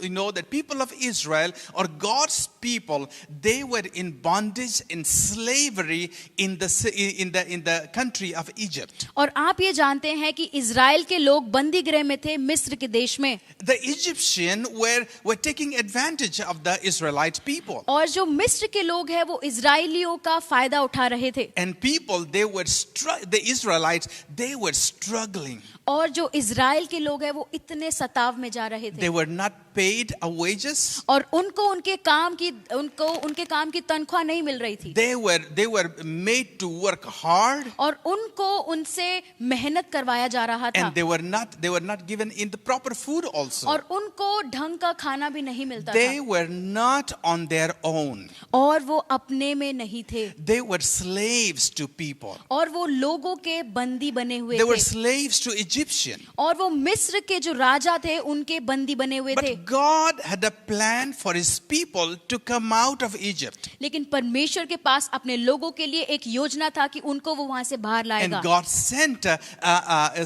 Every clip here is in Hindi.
We know that people of Israel or God's people, they were in bondage, in slavery in the country of Egypt. और आप ये जानते हैं कि इजराइल के लोग बंदी गृह में थे मिस्र के देश में. The Egyptian were taking advantage of the Israelite people. और जो मिस्र के लोग हैं वो इजराइलियों का फायदा उठा रहे थे. And people, the Israelites, they were struggling. और जो इजराइल के लोग हैं वो इतने सताव में जा रहे थे. They were not paid a wages. और उनको उनके काम की तनख्वाह नहीं मिल रही थी. They were made to work hard. और उनको उनसे मेहनत करवाया जा रहा था. And they were not given in the proper food also. और उनको ढंग का खाना भी नहीं मिलता They था. were not on their own. और वो अपने में नहीं थे. They were slaves to people. और वो लोगों के बंदी बने हुए They were थे. slaves to Egyptian. और वो मिस्र के जो राजा थे उनके बंदी बने हुए थे. But God had a plan for his people to come out of Egypt. लेकिन परमेश्वर के पास अपने लोगों के लिए एक योजना था कि उनको वो वहां से बाहर लाएगा. And God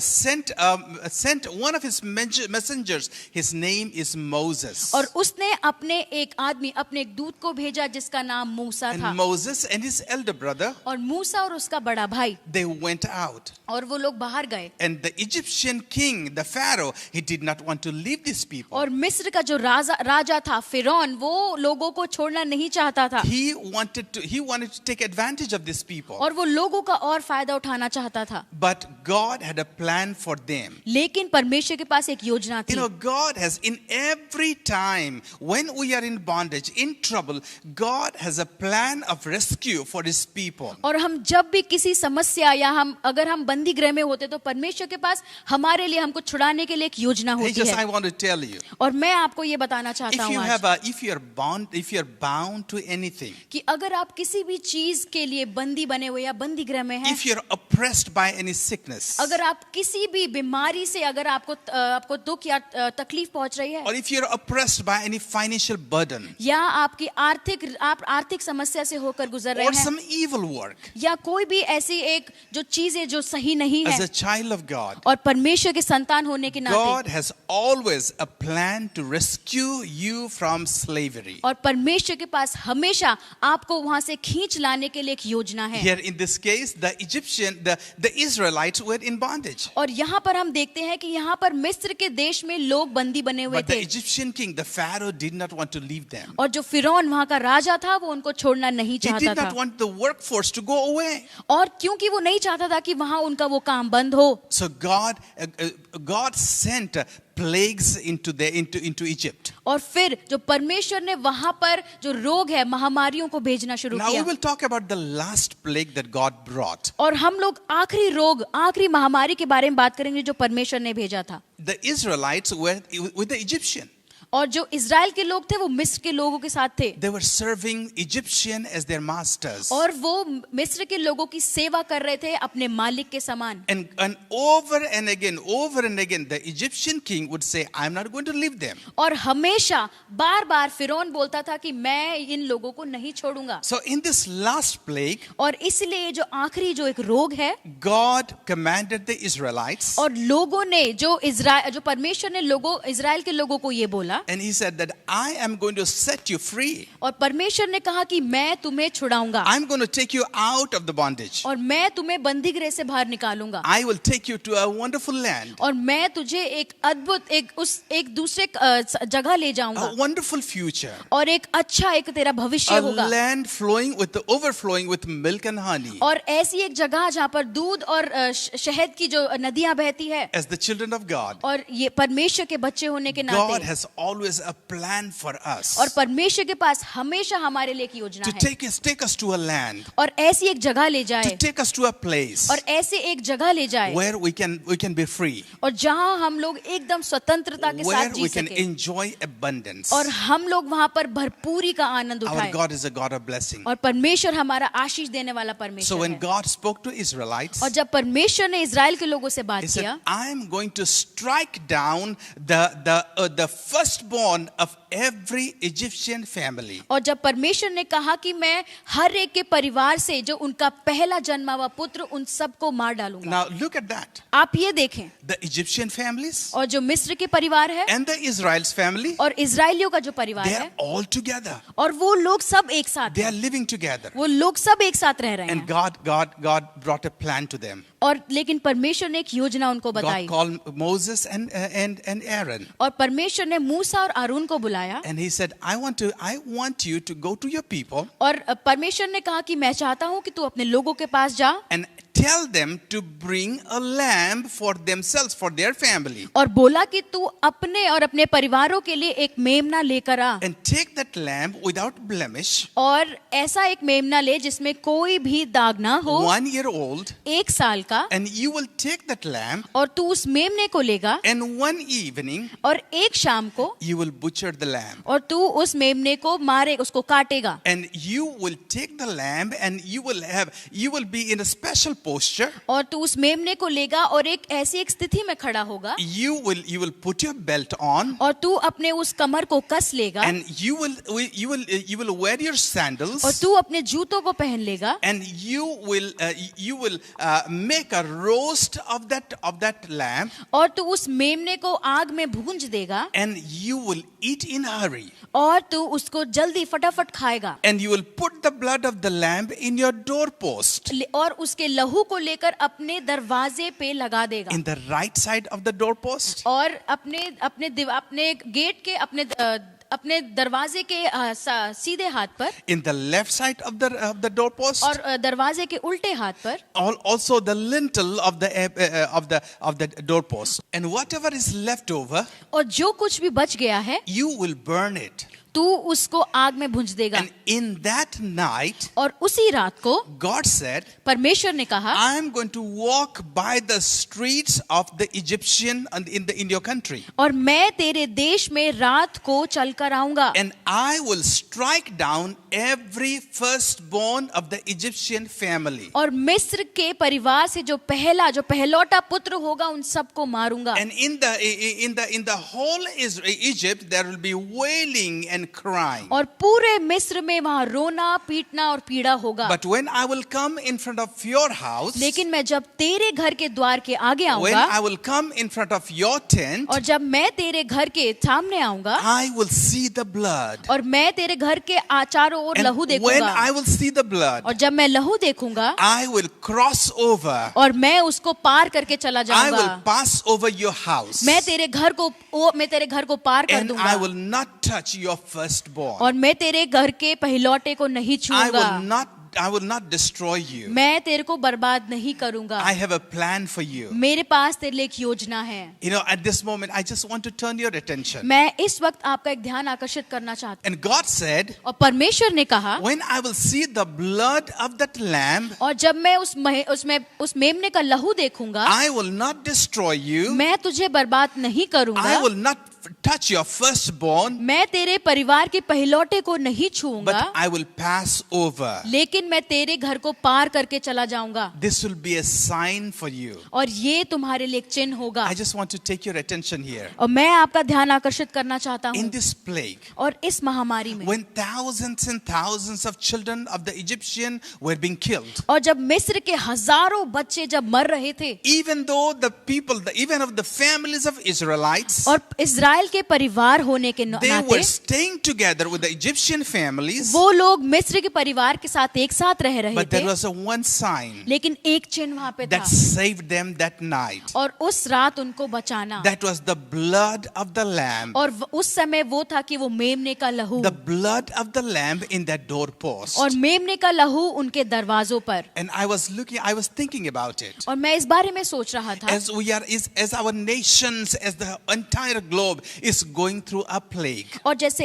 sent one of his messengers. His name is Moses. और उसने अपने एक दूत को भेजा जिसका नाम मूसा था. And Moses and his elder brother, और मूसा और उसका बड़ा भाई, they went out. और वो लोग बाहर गए. And the Egyptian king, the Pharaoh, he did not want to leave these people. और मिस्र का जो राजा था फिरौन, वो लोगों को छोड़ना नहीं चाहता था. He wanted to take advantage of these people. और वो लोगों का और फायदा उठाना चाहता था. But God had a plan for them. लेकिन परमेश्वर के पास एक योजना थी. You know, God has, in every time when we are in bondage, in trouble, God has a plan of rescue for his people. और हम जब भी किसी समस्या या अगर हम बंदी गृह में होते तो परमेश्वर के पास हमारे लिए हमको छुड़ाने के लिए एक योजना होती I है. want to tell you, और मैं आपको ये बताना चाहता हूँ आज if you're bound to anything, कि अगर आप किसी भी चीज के लिए बंदी बने हुए या बंदी गृह में हैं, if you're oppressed by any sickness, अगर आप किसी भी बीमारी से अगर आपको दुख या तकलीफ पहुंच रही है, or if you're oppressed by any financial burden, या आपकी आर्थिक समस्या से होकर गुजर रहे or हैं, some evil work, या कोई भी ऐसी एक जो चीजें जो सही नहीं as है, a child of God, और परमेश्वर के संतान होने के नाते God has always a plan to rescue you from slavery. और परमेश्वर के पास हमेशा आपको वहां से खींच लाने के लिए एक योजना है. Here in this case, the Israelites were in bondage. और यहाँ पर हम देखते हैं कि यहाँ पर मिस्र के देश में लोग बंदी बने हुए But the थे. Egyptian king, the Pharaoh, did not want to leave them. और जो फिरौन वहाँ का राजा था वो उनको छोड़ना नहीं He चाहता did था. not want the workforce to go away. और क्योंकि वो नहीं चाहता था कि वहाँ उनका वो काम बंद हो, So God sent plagues into Egypt. और फिर जो परमेश्वर ने वहाँ पर जो रोग है महामारियों को भेजना शुरू Now we किया. will talk about the last plague that God brought. और हम लोग आखिरी महामारी के बारे में बात करेंगे जो परमेश्वर ने भेजा था. The Israelites were with the Egyptian. और जो इजराइल के लोग थे वो मिस्र के लोगों के साथ थे. They were serving Egyptian as their masters. और वो मिस्र के लोगों की सेवा कर रहे थे अपने मालिक के समान. And over and again, the Egyptian king would say, "I'm not going to leave them." और हमेशा बार फिरौन बोलता था कि मैं इन लोगों को नहीं छोड़ूंगा. So in this last plague, और इसलिए जो आखिरी जो एक रोग है, God commanded the Israelites, और लोगों ने जो परमेश्वर ने इजराइल के लोगों को ये बोला, and he said that I am going to set you free. और परमेश्वर ने कहा कि मैं तुम्हें छुड़ाऊंगा. I'm going to take you out of the bondage. और मैं तुम्हें बंदी गृह से बाहर निकालूंगा. I will take you to a wonderful land. और मैं तुझे एक अद्भुत एक दूसरे जगह ले जाऊंगा. A wonderful future. और एक अच्छा एक तेरा भविष्य A होगा. land overflowing with milk and honey. और ऐसी एक जगह जहाँ पर दूध और शहद की जो नदियां बहती है. As the children of God, और ये परमेश्वर के बच्चे होने के God नाते has always a plan for us और परमेश्वर के पास हमेशा हमारे लिए एक योजना to है. take us to a land, और ऐसी एक जगह ले to जाए, take us to a place और ऐसे एक जगह ले जाए, where we can be free, और जहाँ हम लोग एकदम स्वतंत्रता के where साथ we जी can सके, enjoy abundance. और हम लोग वहाँ पर भरपूरी का आनंद Our उठाए. God is a God of blessing. और परमेश्वर हमारा आशीष देने वाला So परमेश्वर when है. God spoke to Israelites, और जब परमेश्वर ने इजराइल के लोगों से बात he said, किया, I am going to strike down the first firstborn of every Egyptian family. और जब परमेश्वर ने कहा कि मैं हर एक के परिवार से जो उनका पहला जन्मा हुआ पुत्र उन सबको मार डालूंगा। Now look at that. आप ये देखें, The Egyptian families और जो मिस्र के परिवार है and the Israel's family, और इजराइलियों का जो परिवार they है, are all together. और वो लोग सब एक साथ They हैं, are living together. वो लोग सब एक साथ रह रहे And हैं। God brought a plan to them. और लेकिन परमेश्वर ने एक योजना उनको बताई, God called Moses and Aaron. और परमेश्वर ने मूसा और आरून को बुलाया, And he said, I want you to go to your people और परमेश्वर ने कहा कि मैं चाहता हूं कि तू अपने लोगों के पास जा and tell them to bring a lamb for themselves, for their family. और बोला कि तू अपने और अपने परिवारों के लिए एक मेमना लेकर आ, And take that lamb without blemish, और ऐसा एक मेमना ले जिसमें कोई भी दाग ना हो, 1 year old, 1 साल का, and you will take that lamb, और तू उस मेमने को लेगा and one evening और एक शाम को you will butcher the lamb. और तू उस मेमने को मारे, उसको काटेगा, And you will take the lamb and you will be in a special posture. और तू उस मेमने को लेगा और एक ऐसी एक स्थिति में खड़ा होगा, You will put your belt on, और तू अपने उस कमर को कस लेगा, and you will wear your sandals, और तू अपने जूतों को पहन लेगा, and you will make a roast of that lamb, और तू उस मेमने को आग में भूंज देगा, and you will eat in a hurry, और तू उसको जल्दी फटाफट खाएगा, and you will put the blood of the lamb in your doorpost, और उसके लहू को लेकर अपने दरवाजे पे लगा देगा, in the right side of the doorpost, और अपने गेट के अपने दरवाजे के सीधे हाथ पर, in the left side of the doorpost, और दरवाजे के उल्टे हाथ पर, also the lintel of the doorpost, and whatever is left over, और जो कुछ भी बच गया है you will burn it. तू उसको आग में भूंज देगा। And in that night, और उसी रात को God said, परमेश्वर ने कहा, I am going to walk by the streets of the Egyptian and in your country, और मैं तेरे देश में रात को चलकर आऊंगा, and I will strike down every firstborn of the Egyptian family. और मिस्र के परिवार से जो पहलौटा पुत्र होगा उन सबको मारूंगा। And in the whole Egypt there will be wailing and crying. और पूरे मिस्र में वहां रोना पीटना और पीड़ा होगा। But when I will come in front of your house, लेकिन मैं जब तेरे घर के द्वार के आगे when आऊंगा, I will come in front of your tent, और जब मैं तेरे घर के सामने आऊंगा, I will see the blood. और मैं तेरे घर के चारों ओर And लहू when देखूंगा, I will see the blood, और जब मैं लहू देखूंगा, I will cross over. और मैं उसको पार करके चला I जाऊंगा, will pass over your house. मैं तेरे घर को पार कर And दूंगा, I will not touch your firstborn. और मैं तेरे घर के पहलौटे को नहीं छूऊंगा, I will not destroy you. मैं तेरे को बर्बाद नहीं करूंगा। I have a plan for you. मेरे पास तेरे लिए एक योजना है। You know, at this moment, I just want to turn your attention. मैं इस वक्त आपका एक ध्यान आकर्षित करना चाहता And God said, हूँ। और परमेश्वर ने कहा, when I will see the blood of that lamb, और जब मैं उस मेमने का लहू देखूंगा, I will not destroy you. मैं तुझे बर्बाद नहीं करूंगा, I will not touch your firstborn, मैं तेरे परिवार के पहलौटे को नहीं छूऊंगा, but I will pass over. लेकिन मैं तेरे घर को पार करके चला जाऊंगा, This will be a sign for you. और ये तुम्हारे लिए एक चिन्ह होगा। I just want to take your attention here. और मैं आपका ध्यान आकर्षित करना चाहता हूँ, In this plague, और इस महामारी में, when thousands and thousands of children of the Egyptian were being killed, और जब मिस्र के हजारों बच्चे जब मर रहे थे, even though the people, even of the families of Israelites, और इजराइल के परिवार होने के they were नाते staying together with the Egyptian families, वो लोग मिस्र के परिवार के साथ एक साथ रह रहे but थे, there was a one sign लेकिन एक चिन्ह वहां पे था, that saved them that night. और उस रात उनको बचाना, That was the blood of the lamb. और उस समय वो था कि वो मेमने का लहू, The blood of the lamb in that doorpost. और मेमने का लहू उनके दरवाजों पर। And I was thinking about it. और मैं इस बारे में सोच रहा था, As our nations, as the entire globe is going through a plague. और जैसे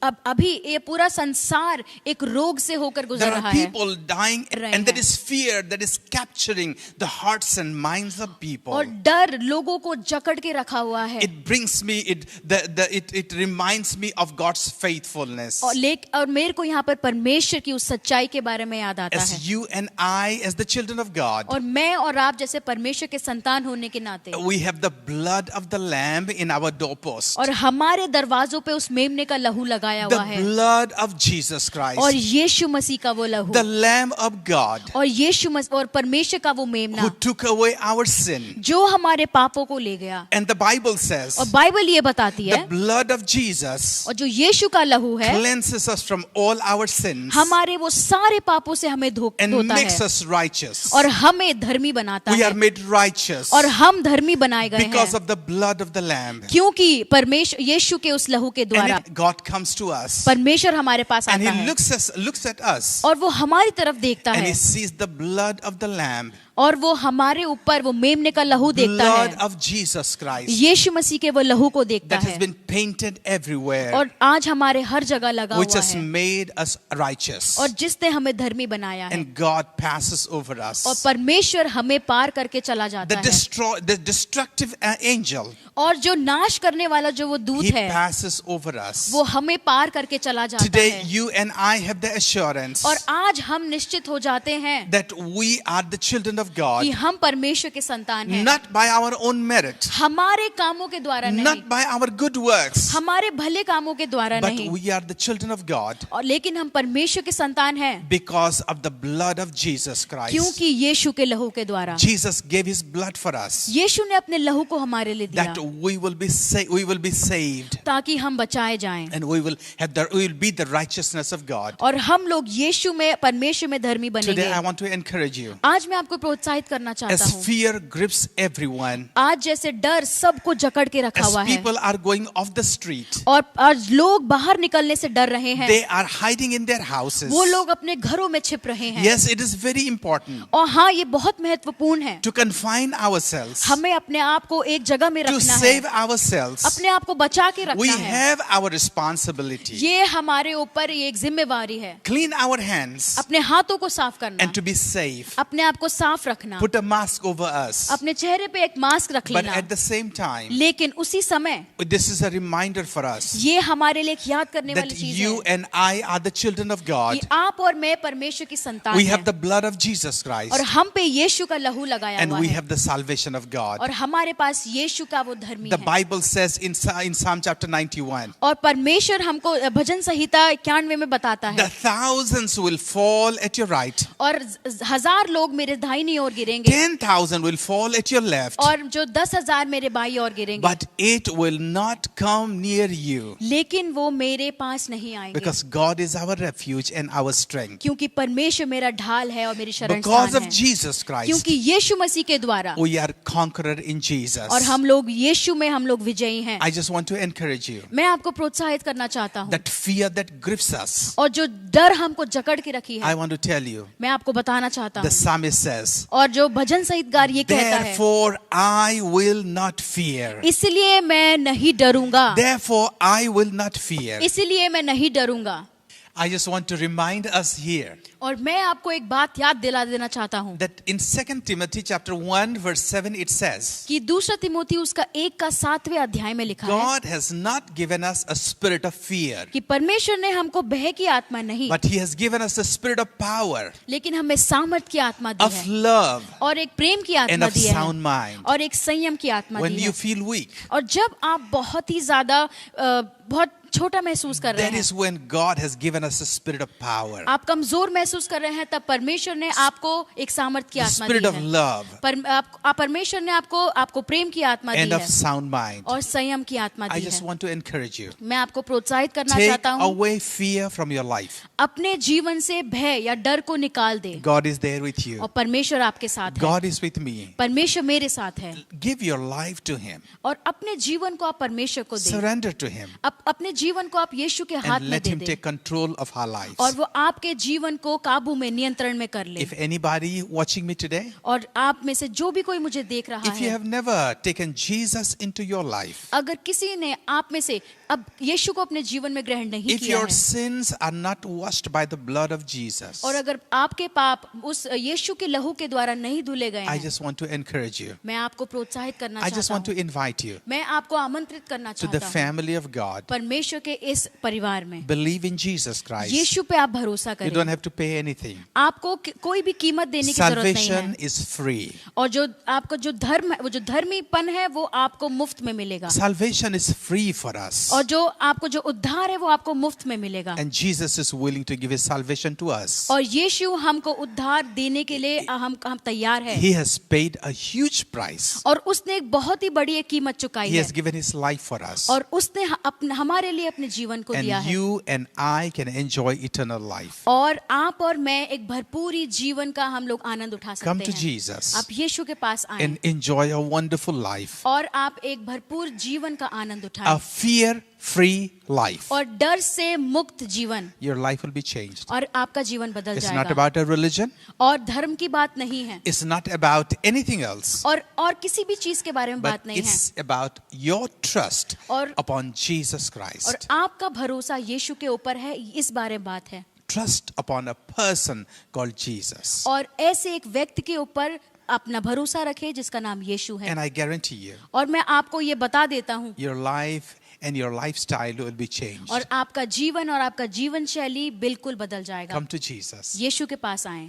अभी ये पूरा संसार एक रोग से होकर गुजर There रहा are है, people dying, and there is fear that is capturing the hearts and minds of people. और डर लोगों को जकड़ के रखा हुआ है, It brings me, it reminds me of God's faithfulness. और मेरे को यहाँ पर परमेश्वर की उस सच्चाई के बारे में याद आता As है। you and I, as the children of God, और मैं और आप जैसे परमेश्वर के संतान होने के नाते we have the blood of the lamb in our doorpost. doorpost. और हमारे दरवाजों पे उस मेमने का लहू लगाया The हुआ है, blood of Jesus Christ, और यीशु मसीह का वो लहू, the Lamb of God, और यीशु मसीह और परमेश्वर का वो मेमना who took away our sin. जो हमारे पापों को ले गया। And the Bible says, और बाइबल ये बताती the है, blood of Jesus और जो यीशु का लहू है cleanses us from all our sins हमारे वो सारे पापों से हमें and धोता makes है us righteous. और हमें धर्मी बनाता We are है, made righteous और हम धर्मी बनाए गए because हैं of the blood of the Lamb. क्योंकि परमेश्वर यीशु के उस लहू के And द्वारा God comes to us परमेश्वर हमारे पास and आता He है looks at us और वो हमारी तरफ देखता and है He sees the blood of the Lamb, और वो हमारे ऊपर वो मेमने का लहू देखता blood है, of Jesus Christ यीशु मसीह के वो लहू को देखता that has है been painted everywhere, और आज हमारे हर जगह लगा which हुआ has है made us righteous. और जिसने हमें धर्मी बनाया है And God passes over और us. परमेश्वर हमें पार करके चला जाता है The destructive angel, और जो नाश करने वाला जो वो दूत he है passes over us. वो हमें पार करके चला जाता Today, है you and I have the assurance और आज हम निश्चित हो जाते हैं that we are the children of God, कि हम परमेश्वर के संतान हैं, not by our own merit, हमारे कामों के द्वारा नहीं, not by our good works, हमारे भले कामों के द्वारा but नहीं, we are the children of God और लेकिन हम परमेश्वर के संतान हैं because of the blood of Jesus Christ. क्योंकि यीशु के लहू के द्वारा। Jesus gave His blood for us यीशु ने अपने लहू को हमारे लिए दिया that we will be saved ताकि हम बचाए जाएं and we will be the righteousness of God. और हम लोग यीशु में परमेश्वर में धर्मी Today, बनेंगे। I want to encourage you. आज मैं आपको प्रोत्साहित करना चाहता As हूँ, fear grips everyone, आज जैसे डर सबको जकड़ के रखा as हुआ है people are going off the street, और आज लोग बाहर निकलने से डर रहे हैं, they are hiding in their houses. वो लोग अपने घरों में छिप रहे हैं। Yes, it is very important और हाँ, ये बहुत महत्वपूर्ण है, to confine ourselves, हमें अपने आप को एक जगह में to रखना है, save ourselves. अपने आप को बचा के We रखना है। have our responsibility. ये हमारे ऊपर ये एक जिम्मेवारी है, Clean our hands अपने हाथों को साफ करना, and to be safe. अपने आप को साफ रखना, Put a mask over us. अपने चेहरे पे एक मास्क रख But लेना, at the same time, लेकिन उसी समय this is a reminder for us ये हमारे लिए एक याद करने that वाली चीज you है and I are the children of God. कि आप और मैं परमेश्वर की संतान We have हैं the blood of Jesus Christ और हम पे यीशु का लहू लगाया and हुआ we है have the salvation of God. और हमारे पास यीशु का वो धर्मी The है। Bible says in Psalm chapter 91, और परमेश्वर हमको भजन संहिता 91 में बताता the है, thousands will fall at your right, और हजार लोग मेरे दाहिनी ओर गिरेंगे 10,000 will fall at your left, और जो 10,000 मेरे बाई ओर गिरेंगे, but it will not come near you लेकिन वो मेरे पास नहीं आएंगे because God is our refuge and our strength. क्योंकि परमेश्वर मेरा ढाल है और मेरी शरण Because स्थान of है, Jesus Christ, क्योंकि यीशु मसीह के द्वारा we are conqueror in Jesus. और हम लोग यीशु में हम लोग विजयी हैं। I just want to encourage you मैं आपको प्रोत्साहित करना चाहता हूँ, that fear that grips us, और जो डर हमको जकड़ के रखी I है, want to tell you, मैं आपको बताना चाहता the हूँ, psalmist says, और जो भजन संहितगार ये कहता है, therefore I will not fear. इसलिए मैं नहीं डरूंगा, Therefore I will not fear. इसलिए मैं नहीं डरूंगा। I just want to remind us here और मैं आपको एक बात याद दिला देना चाहता हूँ that in 2 Timothy chapter 1 verse 7 it says, कि दूसरा तिमोथी उसका 1:7 अध्याय में लिखा है God has not given us a spirit of fear, कि परमेश्वर ने हमको भय की आत्मा नहीं, but He has given us a spirit of power, लेकिन हमें सामर्थ की आत्मा दी of है love, और एक प्रेम की and आत्मा of दी है sound mind. और एक संयम की आत्मा When दी you है। feel weak, और जब आप बहुत ही ज्यादा बहुत छोटा महसूस कर रहे that हैं, is when God has given us a spirit of power, आप कमजोर महसूस कर रहे हैं, तब परमेश्वर ने आपको एक सामर्थ की the आत्मा spirit दी of है। love परमेश्वर ने आपको प्रेम की आत्मा दी and of है sound mind. और संयम की आत्मा I दी just है। want to encourage you. मैं आपको प्रोत्साहित करना Take चाहता हूँ, away fear from your life. अपने जीवन से भय या डर को निकाल दे God is there with you. और परमेश्वर आपके साथ है, God is with me. परमेश्वर मेरे साथ है Give your life to Him. और अपने जीवन को आप परमेश्वर को दे, Surrender to Him अपने जीवन को आप यीशु के हाथ and में let they Him they take control of our lives. और वो आपके जीवन को काबू में नियंत्रण में कर ले। If anybody watching me today, और आप में से जो भी कोई मुझे देख रहा if you है, have never taken Jesus into your life, अगर किसी ने आप में से अब यीशु को अपने जीवन में ग्रहण नहीं if किया your है, sins are not washed by the blood of Jesus, और अगर आपके पाप उस यीशु के लहू के द्वारा नहीं धुले गए I हैं, just want to encourage you. मैं आपको प्रोत्साहित करना I just चाहता want to हूँ, invite you मैं आपको आमंत्रित करना to the चाहता हूँ family of God. परमेश्वर के इस परिवार में। Believe in Jesus Christ. यीशु पे आप भरोसा You don't करें, have to pay anything. आपको कोई भी कीमत देने की जरूरत नहीं Salvation है, is free. और जो आपका जो धर्म है, वो जो धर्मीपन है वो आपको मुफ्त में मिलेगा, Salvation is free for us. और जो आपको जो उद्धार है वो आपको मुफ्त में मिलेगा। And Jesus is willing to give his salvation to us. और यीशु हमको उद्धार देने के लिए हम तैयार है, He has paid a huge price. और उसने एक बहुत ही बड़ी एक कीमत चुकाई He है, has given his life for us. और उसने हमारे लिए अपने जीवन को दिया And है, you and I can enjoy eternal life. और आप और मैं एक भरपूरी जीवन का हम लोग आनंद उठा Come सकते to हैं। Jesus आप यीशु के पास आएं and enjoy a wonderful life. और आप एक भरपूर जीवन का आनंद A उठाएं, fear-free life. और डर से मुक्त जीवन, Your life will be changed. और आपका जीवन बदल It's not जाएगा। about a religion. और धर्म की बात नहीं है, It's not about anything else. और किसी भी चीज के बारे में But बात नहीं है, it's about your trust और upon Jesus और Christ. आपका भरोसा यीशु के ऊपर है, इस बारे में बात है। Trust upon a person called Jesus. और ऐसे एक व्यक्ति के ऊपर अपना भरोसा रखे जिसका नाम यीशु है। And I guarantee you, और मैं आपको ये बता देता हूँ, your life and your lifestyle will be changed. और आपका जीवन और आपका जीवन शैली बिल्कुल बदल जाएगा। Come to Jesus. यीशु के पास आएं।